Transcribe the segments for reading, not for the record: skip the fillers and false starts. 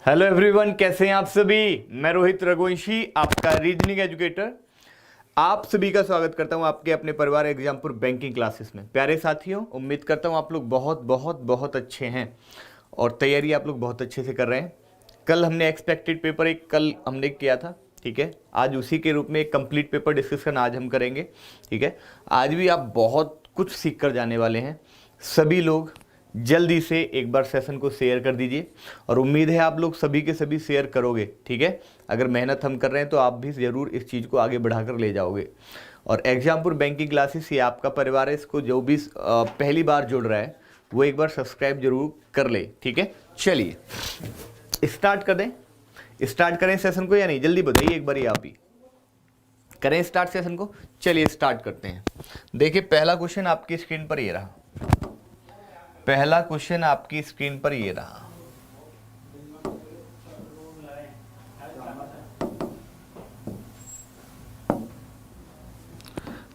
Hello everyone, कैसे हैं आप सभी। मैं रोहित रघुवंशी, आपका रीजनिंग एजुकेटर। आप सभी का स्वागत करता हूं आपके अपने परिवार एग्जामपुर बैंकिंग क्लासेस में। प्यारे साथियों, उम्मीद करता हूं आप लोग बहुत बहुत बहुत अच्छे हैं और तैयारी आप लोग बहुत अच्छे से कर रहे हैं। कल हमने एक्सपेक्टेड पेपर कल हमने किया था, ठीक है। आज उसी के रूप में एक कंप्लीट पेपर डिस्कशन आज हम करेंगे, ठीक है। आज भी आप बहुत कुछ सीख कर जाने वाले हैं। सभी लोग जल्दी से एक बार सेशन को शेयर कर दीजिए और उम्मीद है आप लोग सभी के सभी शेयर करोगे, ठीक है। अगर मेहनत हम कर रहे हैं तो आप भी ज़रूर इस चीज़ को आगे बढ़ाकर ले जाओगे। और एग्जामपुर बैंकिंग क्लासेस, ये आपका परिवार है, इसको जो भी पहली बार जुड़ रहा है वो एक बार सब्सक्राइब जरूर कर ले, ठीक है। चलिए स्टार्ट कर दें। स्टार्ट करें सेशन को या नहीं, जल्दी बताइए एक बार ही, आप ही करें स्टार्ट सेशन को। चलिए स्टार्ट करते हैं। देखिए पहला क्वेश्चन आपकी स्क्रीन पर ये रहा। पहला क्वेश्चन आपकी स्क्रीन पर ये रहा।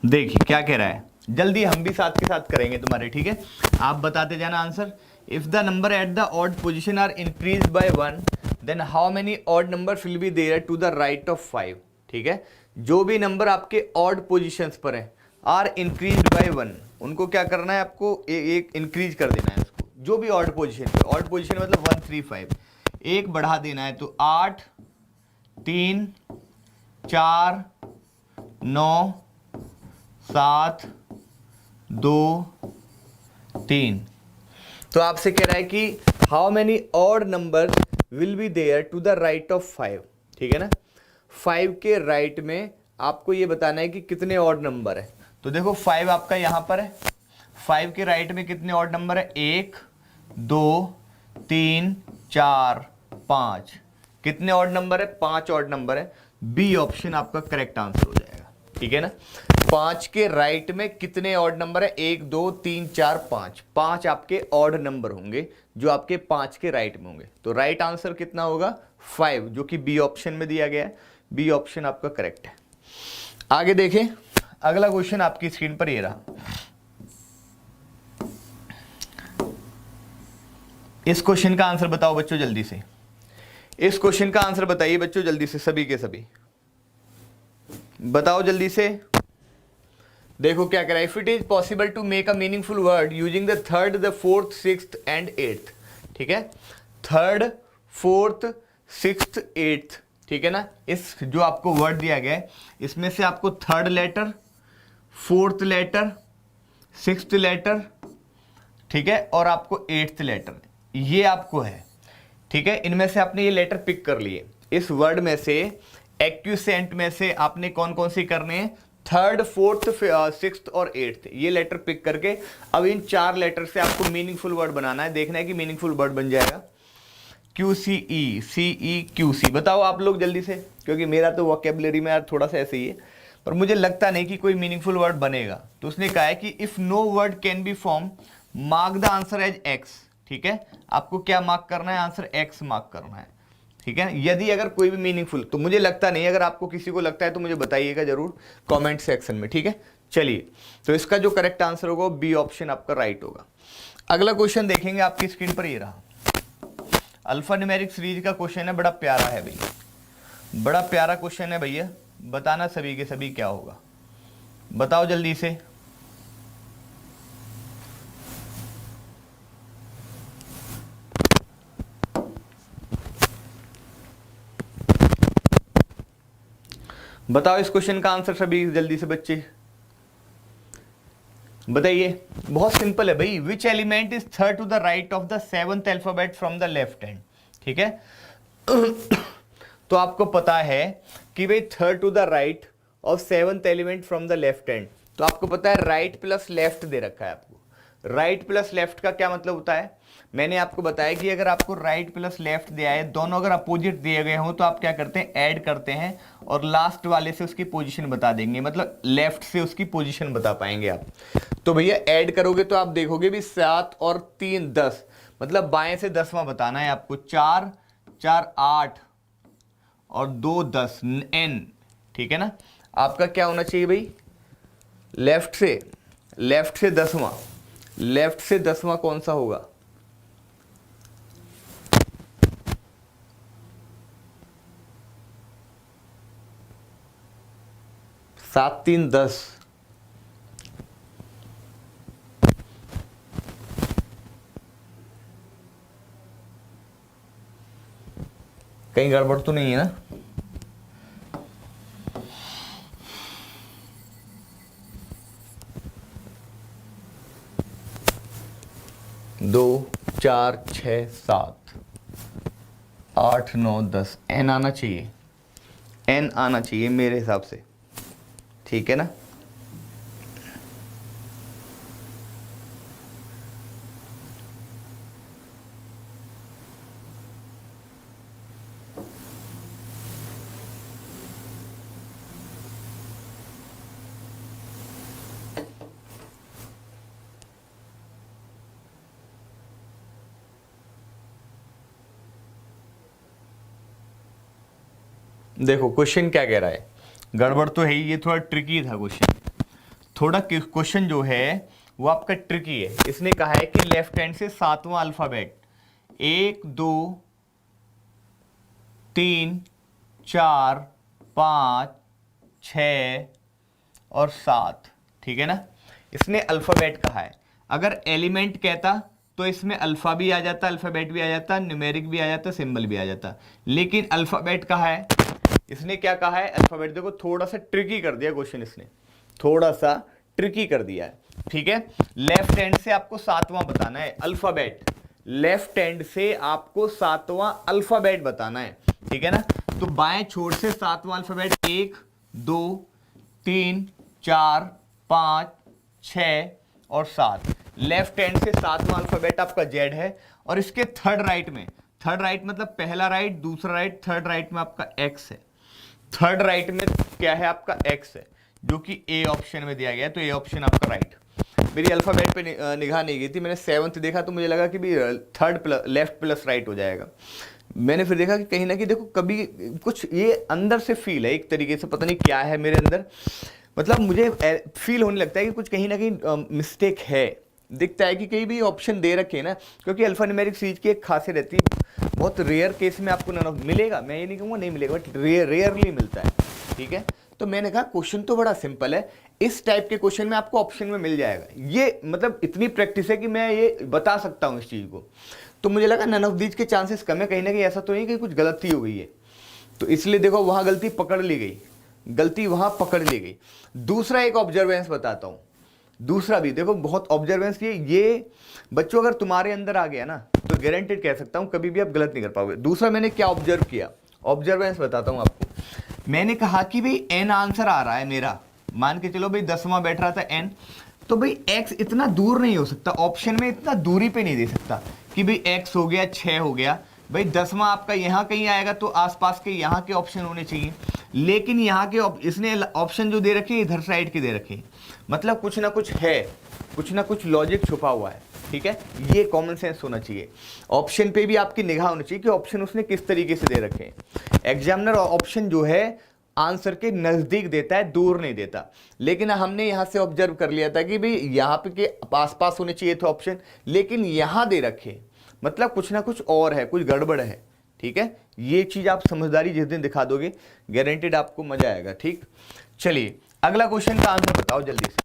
देखिए क्या कह रहा है, जल्दी हम भी साथ के साथ करेंगे तुम्हारे, ठीक है। आप बताते जाना answer. If the number at the odd position are increase by 1 then how many odd number will be there to the right of 5, ठीक है। जो भी नंबर आपके ऑड पोजीशंस पर है, आर इंक्रीज बाय 1, उनको क्या करना है, आपको एक इंक्रीज कर देना है उसको। जो भी ऑड पोजीशन पे, ऑड पोजीशन मतलब 1 3 5, एक बढ़ा देना है। तो 8 3 4 9 7 2 3। तो आपसे कह रहा है कि how many odd number will be there to the right of 5, ठीक है ना। 5 के राइट में आपको ये बताना है कि कितने ऑड नंबर है। तो देखो 5 आपका यहां पर है, 5 के राइट में कितने ऑड नंबर है, 1 2 3 4 5। कितने ऑड नंबर है, 5 ऑड नंबर है। बी ऑप्शन आपका करेक्ट आंसर हो जाएगा, ठीक है ना। 5 के राइट में कितने ऑड नंबर है, 1 2 3 4 5। 5 आपके ऑड नंबर होंगे जो आपके 5 के राइट में होंगे। तो राइट आंसर कितना होगा, 5, जो कि बी ऑप्शन में दिया गया है। बी ऑप्शन आपका करेक्ट है। आगे देखें, अगला क्वेश्चन आपकी स्क्रीन पर ये रहा। इस क्वेश्चन का आंसर बताओ बच्चों जल्दी से। इस क्वेश्चन का आंसर बताइए बच्चों जल्दी से, सभी के सभी बताओ जल्दी से। देखो क्या कह रहा है, if it is possible to make a meaningful word using the third the fourth sixth and eighth, ठीक है। थर्ड फोर्थ सिक्स्थ एट्थ, ठीक है ना। इस जो आपको वर्ड दिया गया है इसमें से आपको third letter, fourth letter, sixth letter, ठीक है, और आपको एट्थ लेटर, ये आपको है, ठीक है। इनमें से आपने ये लेटर पिक कर लिए। इस वर्ड में से एक्यूसेंट में से आपने कौन कौन सी करने हैं, थर्ड फोर्थ सिक्स्थ और एट्थ, ये लेटर पिक करके अब इन 4 लेटर से आपको मीनिंगफुल वर्ड बनाना है। देखना है कि मीनिंगफुल वर्ड बन जाएगा। QCE CE QC, बताओ आप लोग जल्दी से, क्योंकि मेरा तो वोकेबलरी में यार थोड़ा सा ऐसे ही है, पर मुझे लगता नहीं कि कोई मीनिंगफुल वर्ड बनेगा। तो उसने कहा है कि if no word can be form mark the answer as X, ठीक है। आपको क्या मार्क करना है, आंसर X मार्क करना है, ठीक है। यदि अगर कोई भी मीनिंगफुल, तो मुझे लगता नहीं, अगर आपको किसी को लगता है तो मुझे बताइएगा जरूर कमेंट सेक्शन में, ठीक है। चलिए, तो इसका जो करेक्ट आंसर होगा बी ऑप्शन आपका राइट होगा। अगला क्वेश्चन देखेंगे, आपकी स्क्रीन पर ये रहा। अल्फा न्यूमेरिक सीरीज का क्वेश्चन है, बड़ा प्यारा है भैया, बड़ा प्यारा क्वेश्चन है भैया। बताना सभी के सभी क्या होगा, बताओ जल्दी से। बताओ इस क्वेश्चन का आंसर सभी जल्दी से बच्चे बताइए। बहुत सिंपल है भाई। Which element is third to the right of the 7th alphabet from the left hand, ठीक है। तो आपको पता है कि भाई third to the right of 7th element from the left hand, तो आपको पता है राइट प्लस लेफ्ट दे रखा है आपको। राइट प्लस लेफ्ट का क्या मतलब होता है, मैंने आपको बताया कि अगर आपको राइट प्लस लेफ्ट दिया है, दोनों अगर अपोजिट दिए गए हों तो आप क्या करते हैं, ऐड करते हैं और लास्ट वाले से उसकी पोजीशन बता देंगे, मतलब लेफ्ट से उसकी पोजीशन बता पाएंगे आप। तो भैया ऐड करोगे तो आप देखोगे भी 7 और 3 10, मतलब बाएं से 10वां बताना है आपको। 4 4 8 और 2 10 n, ठीक है ना। आपका क्या होना चाहिए भाई, लेफ्ट से 10वां, लेफ्ट से 10वां कौन सा होगा, 7 3 10। कहीं गड़बड़ तो नहीं है ना? 2 4 6 7 8 9 10 एन आना चाहिए, एन आना चाहिए मेरे हिसाब से, ठीक है ना? देखो क्वेश्चन क्या कह रहा है, गड़बड़ तो है ही, ये थोड़ा ट्रिकी था क्वेश्चन, थोड़ा क्वेश्चन जो है वो आपका ट्रिकी है। इसने कहा है कि लेफ्ट हैंड से 7वां अल्फाबेट 1 2 3 4 5 6 और 7, ठीक है ना? इसने अल्फाबेट कहा है, अगर एलिमेंट कहता तो इसमें अल्फा भी आ जाता, अल्फाबेट भी आ जाता, न्यूमेरिक भी आ जाता, सिंबल भी आ जाता, लेकिन अल्फाबेट कहा है। इसने क्या कहा है? अल्फाबेट। देखो थोड़ा सा ट्रिकी कर दिया क्वेश्चन, इसने थोड़ा सा ट्रिकी कर दिया है, ठीक है? लेफ्ट हैंड से आपको 7वां बताना है अल्फाबेट, लेफ्ट हैंड से आपको 7वां अल्फाबेट बताना है, ठीक है ना? तो बाएं छोर से 7वां अल्फाबेट 1 2 3 4 5 6 और 7, लेफ्ट हैंड से 7वां अल्फाबेट आपका जेड है, और इसके थर्ड राइट में, थर्ड राइट मतलब पहला राइट, दूसरा राइट, थर्ड राइट में आपका एक्स है, थर्ड राइट में क्या है? आपका एक्स है, जो कि ए ऑप्शन में दिया गया है, तो ए ऑप्शन आपका राइट। मेरी अल्फाबेट पे निगाह नहीं गई थी, मैंने 7th देखा तो मुझे लगा कि भी third plus left plus right हो जाएगा। मैंने फिर देखा कि कहीं ना कहीं देखो कभी कुछ ये अंदर से फील है एक तरीके से, पता नहीं क्या है मेरे अंदर, मतलब मुझे फील होने लगता है कि कुछ कहीं ना कहीं मिस्टेक है। दिखता है कि कहीं भी ऑप्शन दे रखे हैं ना, क्योंकि अल्फा न्यूमेरिक सीरीज की एक खासियत रहती है, बहुत रेयर केस में आपको नन ऑफ मिलेगा, मैं ये नहीं कहूँगा नहीं मिलेगा, बट रेयरली मिलता है, ठीक है? तो मैंने कहा क्वेश्चन तो बड़ा सिंपल है, इस टाइप के क्वेश्चन में आपको ऑप्शन में मिल जाएगा, ये मतलब इतनी प्रैक्टिस है कि मैं ये बता सकता हूँ इस चीज़ को। तो मुझे लगा नन ऑफ दीज के चांसेस कम है, कहीं ना कहीं ऐसा तो नहीं कि कुछ गलती हो गई है, तो इसलिए देखो वहाँ गलती पकड़ ली गई, गलती वहाँ पकड़ ली गई। दूसरा एक ऑब्जर्वेंस बताता हूँ, दूसरा भी देखो बहुत ऑब्जर्वेंस ये बच्चों अगर तुम्हारे अंदर आ गया ना तो गारंटेड कह सकता हूं कभी भी आप गलत नहीं कर पाओगे। दूसरा मैंने क्या ऑब्जर्व किया, ऑब्जर्वेंस बताता हूं आपको। मैंने कहा कि भाई एन आंसर आ रहा है मेरा, मान के चलो भाई 10वां बैठ रहा था एन, तो भाई एक्स इतना दूर नहीं हो सकता, ऑप्शन में इतना दूरी पे नहीं दे सकता कि भाई एक्स हो गया 6 हो गया, भाई 10वां आपका यहाँ कहीं आएगा तो आसपास के यहाँ के ऑप्शन होने चाहिए, लेकिन यहाँ के इसने ऑप्शन जो दे रखे इधर साइड के दे रखे, मतलब कुछ ना कुछ है, कुछ ना कुछ लॉजिक छुपा हुआ है, ठीक है? ये कॉमन सेंस होना चाहिए। ऑप्शन पे भी आपकी निगाह होनी चाहिए कि ऑप्शन उसने किस तरीके से दे रखे हैं। एग्जामिनर ऑप्शन जो है आंसर के नजदीक देता है, दूर नहीं देता, लेकिन हमने यहां से ऑब्जर्व कर लिया था कि भाई यहाँ पे के आसपास होने चाहिए थे ऑप्शन, लेकिन यहां दे रखे, मतलब कुछ ना कुछ और है, कुछ गड़बड़ है, ठीक है? ये चीज आप समझदारी जिस दिन दिखा दोगे गारंटेड आपको मजा आएगा, ठीक? चलिए अगला क्वेश्चन का आंसर बताओ जल्दी से,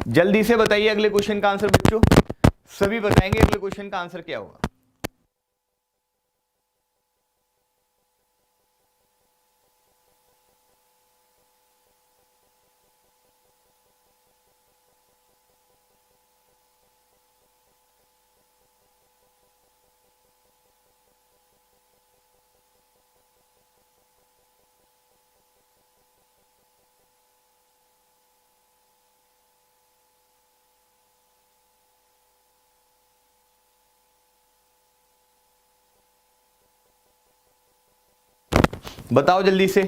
जल्दी से बताइए अगले क्वेश्चन का आंसर बच्चों, सभी बताएंगे अगले क्वेश्चन का आंसर क्या होगा। बताओ जल्दी से।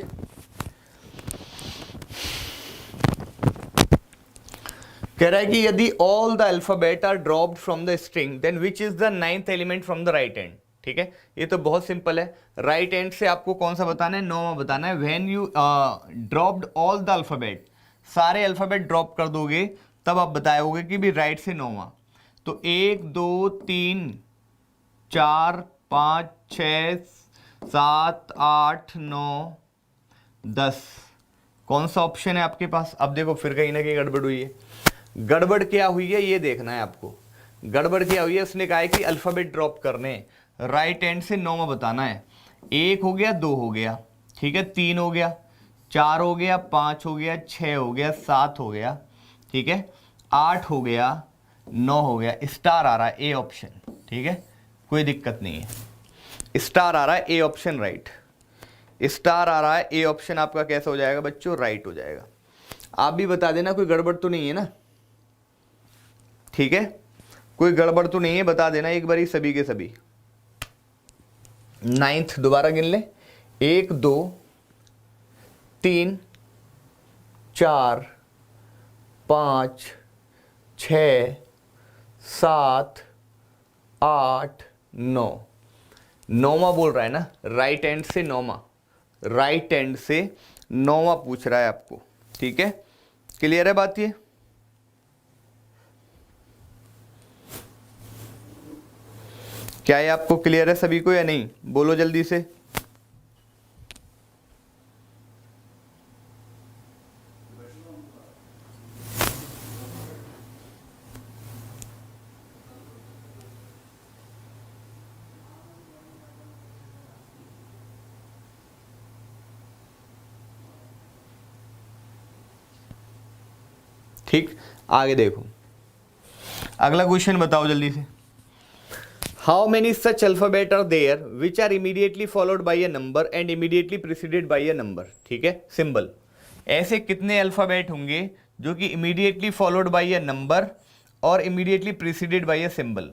कह रहा है कि यदि all the alphabet are dropped from the string then which is the 9th element from the right hand, ठीक है? ये तो बहुत सिंपल है, राइट हैंड से आपको कौन सा बताना है? 9वां बताना है। When you dropped all the alphabet, सारे अल्फाबेट ड्रॉप कर दोगे तब आप बताओगे कि भी राइट से 9वां, तो 1 2 3 4 5 6 7 8 9 10। कौन सा ऑप्शन है आपके पास? अब देखो फिर कहीं ना कहीं गड़बड़ हुई है। गड़बड़ क्या हुई है ये देखना है आपको। गड़बड़ क्या हुई है, उसने कहा है कि अल्फाबेट ड्रॉप करने, राइट हैंड से 9 बताना है। 1 हो गया, 2 हो गया, ठीक है, 3 हो गया, 4 हो गया, 5 हो गया, 6 हो गया, 7 हो गया, ठीक है, 8 हो गया, 9 हो गया। स्टार आ रहा है ए ऑप्शन, ठीक है, कोई दिक्कत नहीं है। स्टार आ रहा है ए ऑप्शन राइट। स्टार आ रहा है ए ऑप्शन आपका कैसा हो जाएगा बच्चों? राइट हो जाएगा। आप भी बता देना कोई गड़बड़ तो नहीं है ना, ठीक है, कोई गड़बड़ तो नहीं है, बता देना एक बारी सभी के सभी। 9th दोबारा गिन ले। 1 2 3 4 5 6 7 8 9। 9वां बोल रहा है ना, राइट हैंड से 9वां, राइट हैंड से 9वां पूछ रहा है आपको, ठीक है, क्लियर है बात ये? क्या ये आपको क्लियर है सभी को या नहीं? बोलो जल्दी से। ठीक, आगे देखो, अगला क्वेश्चन बताओ जल्दी से। How many such alphabet are there which are immediately followed by a number and immediately preceded by a number, ठीक है, सिंबल। ऐसे कितने अल्फाबेट होंगे जो कि immediately followed by a number और immediately preceded by a symbol?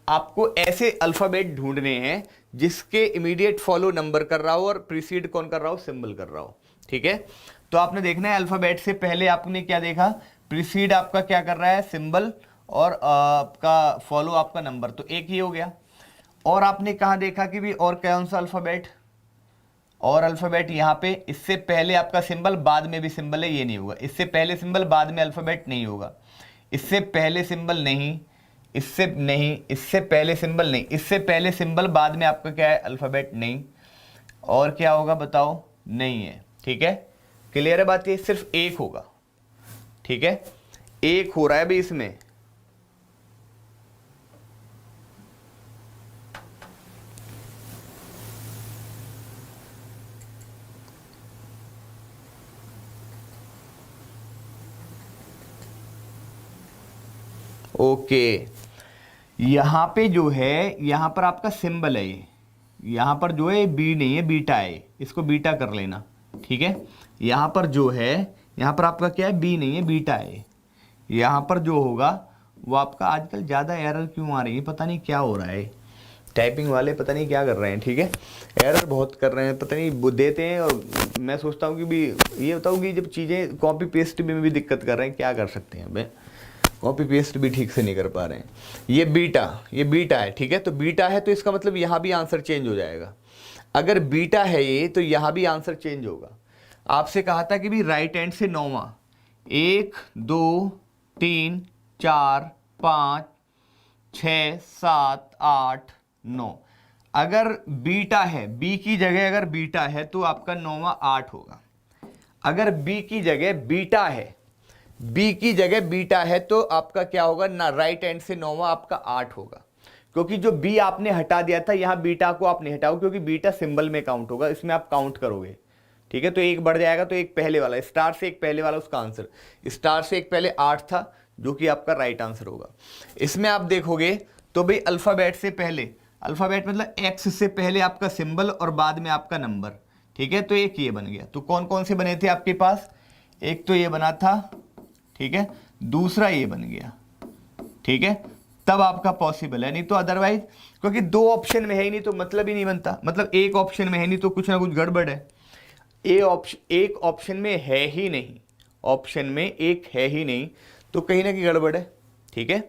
आपको ऐसे अल्फाबेट ढूंढने हैं जिसके इमीडिएट फॉलो नंबर कर रहा हो और प्रिसीड कौन कर रहा हो? सिंबल कर रहा हो, ठीक है। तो आपने देखना है अल्फाबेट से पहले आपने क्या देखा? प्रिसीड आपका क्या कर रहा है? सिंबल, और आपका फॉलो आपका नंबर, तो एक ही हो गया। और आपने कहा देखा कि भी और कौन सा अल्फाबेट? और अल्फाबेट यहाँ पे, इससे पहले आपका सिंबल बाद में भी सिंबल है, ये नहीं होगा। इससे पहले सिंबल बाद में अल्फाबेट नहीं होगा। इससे पहले सिंबल नहीं, इससे नहीं, इससे पहले सिंबल नहीं, इससे पहले सिंबल बाद में आपका क्या है? अल्फाबेट नहीं। और क्या होगा बताओ? नहीं है, ठीक है, क्लियर है बात? ये सिर्फ एक होगा, ठीक है, एक हो रहा है भाई इसमें। ओके, यहां पे जो है, यहां पर आपका सिंबल है ये, यहां पर जो है बी नहीं है, बीटा है, इसको बीटा कर लेना, ठीक है। यहां पर जो है, यहां पर आपका क्या है? बी नहीं है, बीटा है। यहां पर जो होगा वो आपका, आजकल ज़्यादा एरर क्यों आ रही है, पता नहीं क्या हो रहा है, टाइपिंग वाले पता नहीं क्या कर रहे हैं, ठीक है, एरर बहुत कर रहे हैं, पता नहीं वो देते हैं। और मैं सोचता हूँ कि भी ये बताऊँ कि जब चीज़ें कॉपी पेस्ट में भी दिक्कत कर रहे हैं, क्या कर सकते हैं भाई, कॉपी पेस्ट भी ठीक से नहीं कर पा रहे हैं। ये बीटा है, ठीक है, तो बीटा है तो इसका मतलब यहाँ भी आंसर चेंज हो जाएगा। अगर बीटा है ये तो यहाँ भी आंसर चेंज होगा। आपसे कहा था कि भी राइट हैंड से 9वां, 1 2 3 4 5 6 7 8 9। अगर बीटा है, बी की जगह अगर बीटा है तो आपका 9वां 8 होगा। अगर बी की जगह बीटा है, बी की जगह बीटा है तो आपका क्या होगा ना? राइट हैंड से 9वां आपका 8 होगा, क्योंकि जो बी आपने हटा दिया था, यहां बीटा को आप नहीं हटाओ, क्योंकि बीटा सिंबल में काउंट होगा, इसमें आप काउंट करोगे, ठीक है। तो एक बढ़ जाएगा, तो एक पहले वाला, स्टार से एक पहले वाला, उसका आंसर स्टार से एक पहले 8 था, जो कि आपका राइट आंसर होगा। इसमें आप देखोगे तो भाई अल्फाबेट से पहले, अल्फाबेट मतलब एक्स से पहले आपका सिंबल और बाद में आपका नंबर, ठीक है, तो एक ये बन गया। तो कौन कौन से बने थे आपके पास? एक तो ये बना था, ठीक है, दूसरा ये बन गया, ठीक है, तब आपका पॉसिबल है, नहीं तो अदरवाइज, क्योंकि दो ऑप्शन में है ही नहीं तो मतलब ही नहीं बनता, मतलब एक ऑप्शन में है नहीं तो कुछ ना कुछ गड़बड़ है। एक ऑप्शन में है ही नहीं, ऑप्शन में एक है ही नहीं, तो कहीं ना कहीं गड़बड़ है, ठीक है।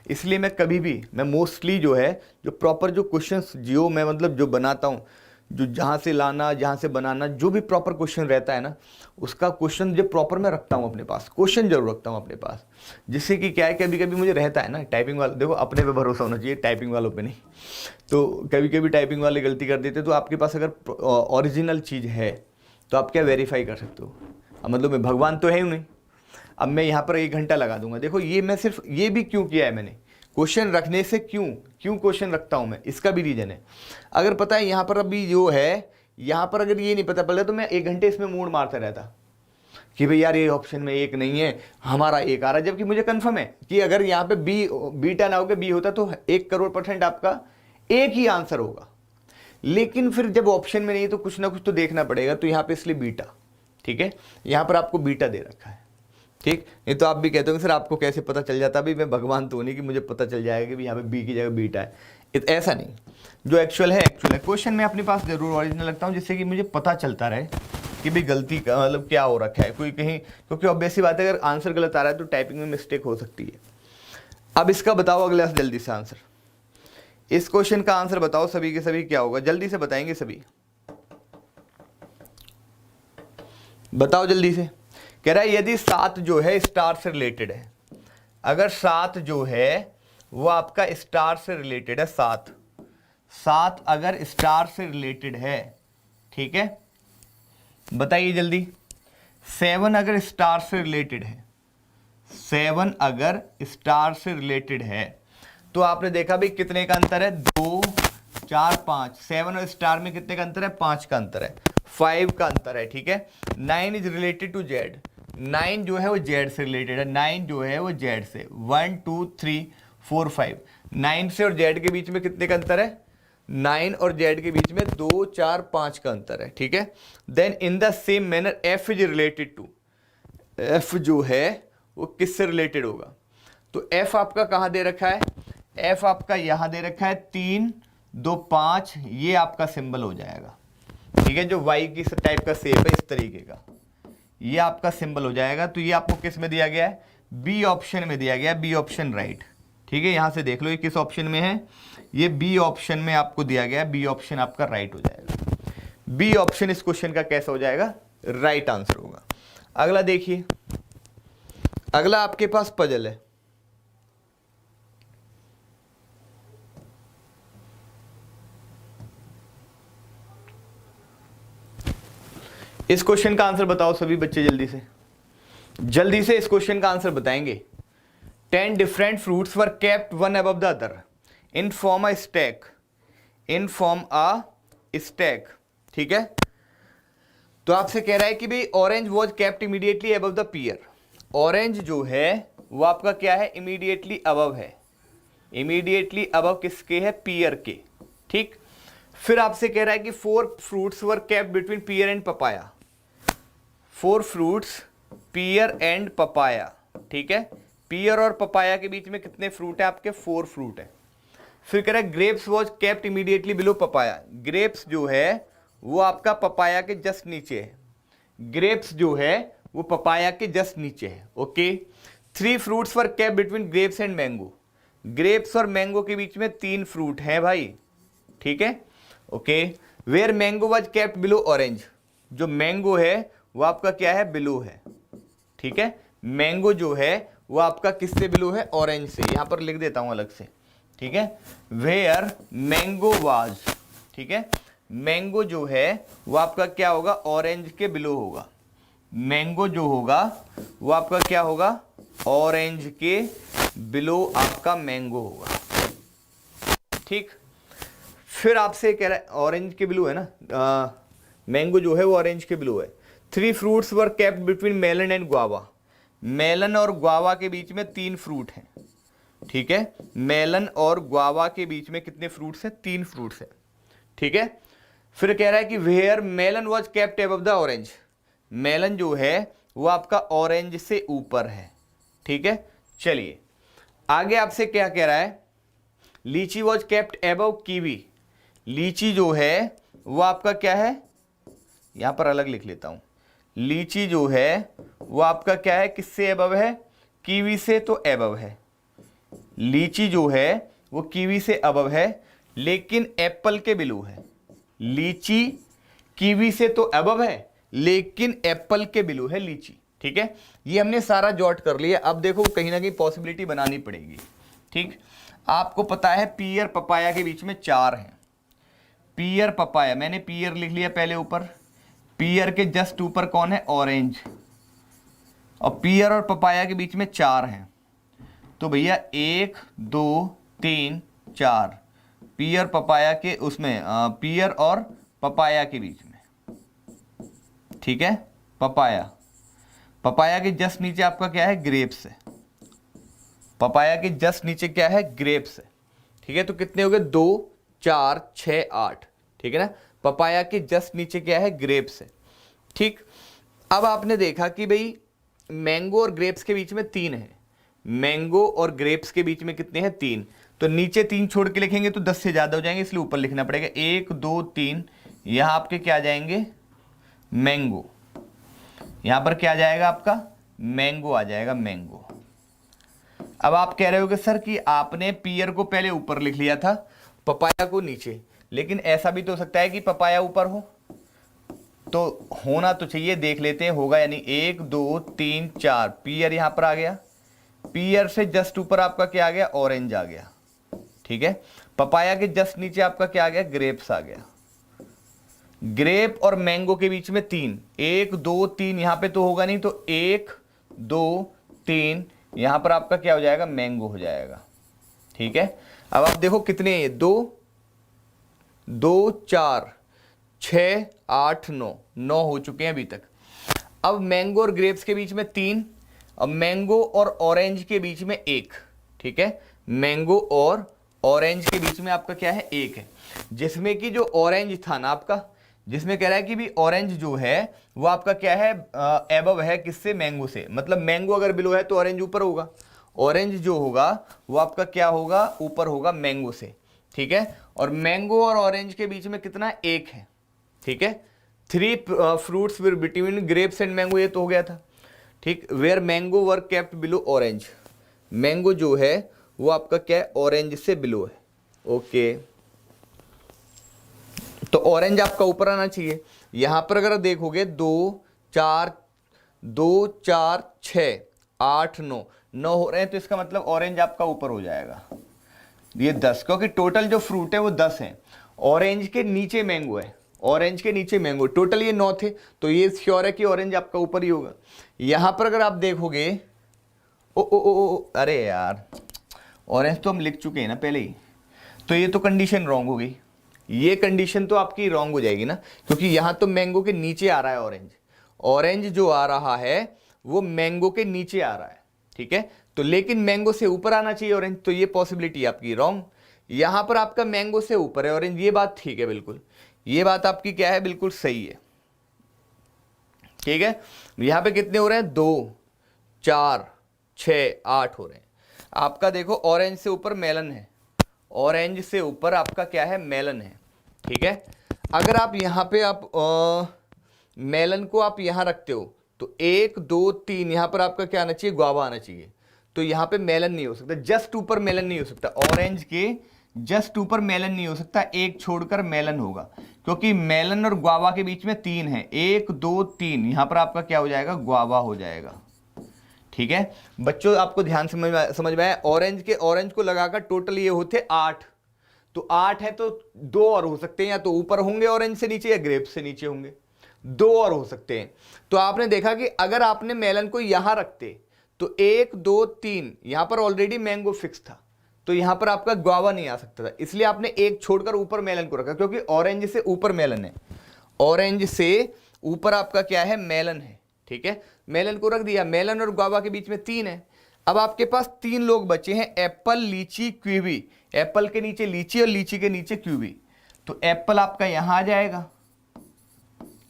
इसलिए मैं कभी भी, मैं मोस्टली जो है, जो प्रॉपर जो क्वेश्चंस जो मैं मतलब जो बनाता हूँ, जो जहाँ से लाना, जहाँ से बनाना, जो भी प्रॉपर क्वेश्चन रहता है ना, उसका क्वेश्चन जो प्रॉपर मैं रखता हूँ अपने पास, क्वेश्चन जरूर रखता हूँ अपने पास, जिससे कि क्या है, कभी कभी मुझे रहता है ना, टाइपिंग वाला, देखो अपने पे भरोसा होना चाहिए, टाइपिंग वालों पे नहीं। तो कभी कभी टाइपिंग वाले गलती कर देते, तो आपके पास अगर ओरिजिनल चीज़ है तो आप क्या वेरीफाई कर सकते हो। अब मतलब मैं भगवान तो है ही नहीं, अब मैं यहाँ पर 1 घंटा लगा दूंगा। देखो ये मैं सिर्फ ये भी क्यों किया है मैंने, क्वेश्चन रखने से क्यों क्वेश्चन रखता हूँ मैं, इसका भी रीजन है। अगर पता है यहाँ पर अभी जो है, यहाँ पर अगर ये नहीं पता पड़ता तो मैं 1 घंटे इसमें मूड मारता रहता कि भाई यार ये ऑप्शन में 1 नहीं है, हमारा 1 आ रहा है, जबकि मुझे कंफर्म है कि अगर यहाँ पे बीटा ना होकर बी होता तो 1 करोड़% आपका एक ही आंसर होगा। लेकिन फिर जब ऑप्शन में नहीं तो कुछ ना कुछ तो देखना पड़ेगा, तो यहाँ पे इसलिए बीटा, ठीक है, यहाँ पर आपको बीटा दे रखा है, ठीक। नहीं तो आप भी कहते हो सर आपको कैसे पता चल जाता, भाई मैं भगवान तो नहीं कि मुझे पता चल जाएगा कि यहाँ पे बी की जगह बीटा है, ऐसा नहीं। जो एक्चुअल है एक्चुअल है। क्वेश्चन मैं अपने पास जरूर ओरिजिनल रखता हूँ, जिससे कि मुझे पता चलता रहे कि भाई गलती का मतलब क्या हो रखा है कोई कहीं, क्योंकि ऑब्वियस सी बात है अगर आंसर गलत आ रहा है तो टाइपिंग में मिस्टेक हो सकती है। अब इसका बताओ अगला जल्दी से आंसर, इस क्वेश्चन का आंसर बताओ सभी के सभी, क्या होगा जल्दी से बताएंगे सभी, बताओ जल्दी से। कह रहा है यदि 7 जो है स्टार से रिलेटेड है, अगर 7 जो है वो आपका स्टार से रिलेटेड है, 7 अगर स्टार से रिलेटेड है, ठीक है, बताइए जल्दी। 7 अगर स्टार से रिलेटेड है, 7 अगर स्टार से रिलेटेड है, तो आपने देखा भाई कितने का अंतर है, 2 4 5, 7 और स्टार में कितने का अंतर है, 5 का अंतर है, 5 का अंतर है, ठीक है। 9 इज रिलेटेड टू जेड, 9 जो है वो जेड से रिलेटेड है, 9 जो है वो जेड से, 1 2 3 4 5, 9 से और जेड के बीच में कितने का अंतर है, 9 और जेड के बीच में 2 4 5 का अंतर है, ठीक है। Then in the same manner F is related to, F जो है वो किससे रिलेटेड होगा, तो एफ आपका कहां दे रखा है, एफ आपका यहां दे रखा है, 3 2 5, ये आपका सिंबल हो जाएगा, ठीक है, जो वाई की टाइप का शेप है इस तरीके का, ये आपका सिंबल हो जाएगा। तो ये आपको किस में दिया गया है, बी ऑप्शन में दिया गया है, बी ऑप्शन राइट, ठीक है। यहां से देख लो ये किस ऑप्शन में है, ये बी ऑप्शन में आपको दिया गया है, बी ऑप्शन आपका राइट हो जाएगा, बी ऑप्शन इस क्वेश्चन का कैसा हो जाएगा, राइट आंसर होगा। अगला देखिए, अगला आपके पास पजल है, इस क्वेश्चन का आंसर बताओ सभी बच्चे जल्दी से, जल्दी से इस क्वेश्चन का आंसर बताएंगे। 10 different fruits were kept one above the other in form a stack, in form a stack, ठीक है। तो आपसे कह रहा है कि भाई orange was kept immediately above the pear, orange जो है वो आपका क्या है, इमीडिएटली अबव है, इमीडिएटली अबव किसके है, पियर के, ठीक। फिर आपसे कह रहा है कि 4 fruits were kept between pear and papaya, 4 fruits pear and papaya, ठीक है, पियर और पपाया के बीच में कितने फ्रूट है आपके, 4 फ्रूट है। फिर कह रहा है grapes was kept immediately below papaya, grapes जो है वो आपका पपाया के जस्ट नीचे है, ग्रेप्स जो है वो पपाया के जस्ट नीचे है, okay. 3 fruits were kept between grapes and mango, grapes और मैंगो के बीच में 3 फ्रूट हैं भाई, ठीक है, okay. Where mango was kept below orange, जो मैंगो है वो आपका क्या है, बिलो है, ठीक है, मैंगो जो है वो आपका किससे बिलो है, ऑरेंज से, यहां पर लिख देता हूं अलग से, ठीक है। वेयर मैंगो वाज, ठीक है, मैंगो जो है वो आपका क्या होगा, ऑरेंज के बिलो होगा, मैंगो जो होगा वो आपका क्या होगा, ऑरेंज के बिलो आपका मैंगो होगा, ठीक। फिर आपसे कह रहा है ऑरेंज के बिलो है ना, मैंगो जो है वो ऑरेंज के बिलो है। 3 fruits were kept between melon and guava, melon और गुआवा के बीच में 3 फ्रूट हैं, ठीक है, मेलन और गुआवा के बीच में कितने फ्रूट्स हैं, 3 फ्रूट्स हैं, ठीक है। फिर कह रहा है कि where melon was kept above the orange, melon जो है वो आपका ऑरेंज से ऊपर है, ठीक है। चलिए आगे आपसे क्या कह रहा है, लीची वॉज केप्ट अबव कीवी, लीची जो है वो आपका क्या है, यहां पर अलग लिख लेता हूं, लीची जो है वो आपका क्या है, किससे अबव है, कीवी से तो अबव है, लीची जो है वो कीवी से अबव है, लेकिन एप्पल के बिलो है, लीची कीवी से तो अबव है, लेकिन एप्पल के बिलो है लीची। ठीक है, ये हमने सारा जॉट कर लिया। अब देखो कहीं ना कहीं पॉसिबिलिटी बनानी पड़ेगी। ठीक, आपको पता है पियर पपाया के बीच में 4 हैं। पियर पपाया, मैंने पियर लिख लिया पहले ऊपर, पियर के जस्ट ऊपर कौन है, ऑरेंज, और पियर और पपाया के बीच में 4 हैं। तो भैया 1 2 3 4 पियर पपाया के उसमें पियर और पपाया के बीच में। ठीक है, पपाया, पपाया के जस्ट नीचे आपका क्या है, ग्रेप्स है। पपाया के जस्ट नीचे क्या है, ग्रेप्स है। ठीक है, तो कितने हो गए, 2 4 6 8। ठीक है ना, पपाया के जस्ट नीचे क्या है, ग्रेप्स है। ठीक, अब आपने देखा कि भाई मैंगो और ग्रेप्स के बीच में 3 है, मैंगो और ग्रेप्स के बीच में कितने हैं, 3। तो नीचे 3 छोड़ के लिखेंगे तो 10 से ज्यादा हो जाएंगे, इसलिए ऊपर लिखना पड़ेगा 1 2 3। यहां आपके क्या आ जाएंगे, मैंगो, यहां पर क्या आ जाएगा आपका, मैंगो आ जाएगा, मैंगो। अब आप कह रहे हो कि सर कि आपने पियर को पहले ऊपर लिख लिया था, पपाया को नीचे, लेकिन ऐसा भी तो हो सकता है कि पपाया ऊपर हो, तो होना तो चाहिए, देख लेते हैं होगा यानी 1 2 3 4 पियर यहां पर आ गया, पियर से जस्ट ऊपर आपका क्या आ गया, ऑरेंज आ गया। ठीक है, पपाया के जस्ट नीचे आपका क्या आ गया, ग्रेप्स आ गया। ग्रेप और मैंगो के बीच में 3, 1 2 3 यहां पे तो होगा नहीं, तो 1 2 3 यहां पर आपका क्या हो जाएगा, मैंगो हो जाएगा। ठीक है, अब आप देखो कितने, 2 2 4 6 8 9 हो चुके हैं अभी तक। अब मैंगो और ग्रेप्स के बीच में 3, अब मैंगो और ऑरेंज के बीच में 1। ठीक है, मैंगो और ऑरेंज के बीच में आपका क्या है, 1 है, जिसमें कि जो ऑरेंज था ना आपका, जिसमें कह रहा है कि भी ऑरेंज जो है वो आपका क्या है, एबव है किससे, मैंगो से। मतलब मैंगो अगर बिलो है तो ऑरेंज ऊपर होगा, ऑरेंज जो होगा वो आपका क्या होगा, ऊपर होगा मैंगो से। ठीक है, और मैंगो और ऑरेंज के बीच में कितना, 1 है। ठीक है, 3 fruits were between grapes and mango, ये तो हो गया था। ठीक, where mango were kept below orange, mango जो है वो आपका क्या है, ऑरेंज से बिलो है। ओके, तो ऑरेंज आपका ऊपर आना चाहिए। यहां पर अगर देखोगे 2 4 6 8 9 हो रहे हैं, तो इसका मतलब ऑरेंज आपका ऊपर हो जाएगा, ये 10, क्योंकि टोटल जो फ्रूट है वो 10 है। ऑरेंज के नीचे मैंगो है, ऑरेंज के नीचे मैंगो, टोटल ये 9 थे, तो ये श्योर है कि ऑरेंज आपका ऊपर ही होगा। यहां पर अगर आप देखोगे, अरे यार ऑरेंज तो हम लिख चुके हैं ना पहले ही, तो ये तो कंडीशन रॉन्ग हो गई, ये कंडीशन तो आपकी रॉन्ग हो जाएगी ना, क्योंकि यहां तो मैंगो के नीचे आ रहा है ऑरेंज, ऑरेंज जो आ रहा है वो मैंगो के नीचे आ रहा है। ठीक है, तो लेकिन मैंगो से ऊपर आना चाहिए ऑरेंज, तो ये पॉसिबिलिटी आपकी रॉन्ग। यहां पर आपका मैंगो से ऊपर है ऑरेंज, ये बात ठीक है, बिल्कुल ये बात आपकी क्या है, बिल्कुल सही है। ठीक है, यहां पे कितने हो रहे हैं, 2 4 6 8 हो रहे हैं। आपका देखो ऑरेंज से ऊपर मेलन है, ऑरेंज से ऊपर आपका क्या है, मेलन है। ठीक है, अगर आप यहां पे आप मेलन को आप यहां रखते हो तो 1 2 3 यहां पर आपका क्या आना चाहिए, गुआवा आना चाहिए, तो यहां पे मेलन नहीं हो सकता, जस्ट ऊपर मेलन नहीं हो सकता, ऑरेंज के जस्ट ऊपर मेलन नहीं हो सकता, एक छोड़कर मेलन होगा, क्योंकि मेलन और गुआवा के बीच में 3 है, 1 2 3 यहां पर आपका क्या हो जाएगा, गुआवा हो जाएगा। ठीक है बच्चों, आपको ध्यान समझ में आया, ऑरेंज को लगाकर टोटल ये होते 8, तो 8 है तो 2 और हो सकते हैं, या तो ऊपर होंगे ऑरेंज से नीचे या ग्रेप से नीचे होंगे, 2 और हो सकते हैं। तो आपने देखा कि अगर आपने मेलन को यहां रखते तो 1 2 3 यहां पर ऑलरेडी मैंगो फिक्स था, तो यहां पर आपका गुआवा नहीं आ सकता था, इसलिए आपने एक छोड़कर ऊपर मेलन को रखा, क्योंकि ऑरेंज से ऊपर मेलन है, ऑरेंज से ऊपर आपका क्या है, मेलन है। ठीक है, मेलन को रख दिया, मेलन और गुआवा के बीच में 3 है। अब आपके पास 3 लोग बचे हैं, एप्पल लीची कीवी, एप्पल के नीचे लीची और लीची के नीचे कीवी, तो एप्पल आपका यहां आ जाएगा,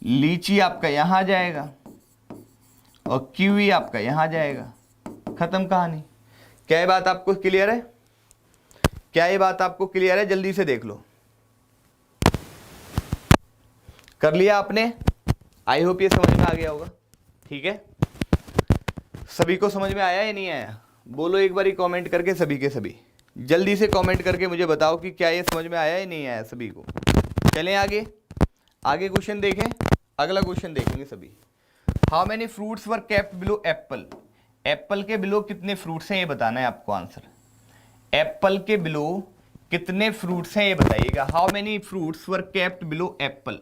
लीची आपका यहां आ जाएगा और कीवी आपका यहां आ जाएगा, खत्म कहानी। क्या ये बात आपको क्लियर है, क्या ये बात आपको क्लियर है, जल्दी से देख लो, कर लिया आपने, आई होप ये समझ में आ गया होगा। ठीक है, सभी को समझ में आया या नहीं आया, बोलो एक बारी कमेंट करके, सभी के सभी जल्दी से कमेंट करके मुझे बताओ कि क्या ये समझ में आया या नहीं आया सभी को। चलें आगे। आगे क्वेश्चन देखें, अगला क्वेश्चन देखेंगे सभी। How many fruits were kept below Apple, Apple के बिलो कितने फ्रूट्स हैं ये बताना है आपको आंसर। एप्पल के बिलो कितने फ्रूट्स हैं ये बताइएगा। How many fruits were kept below Apple,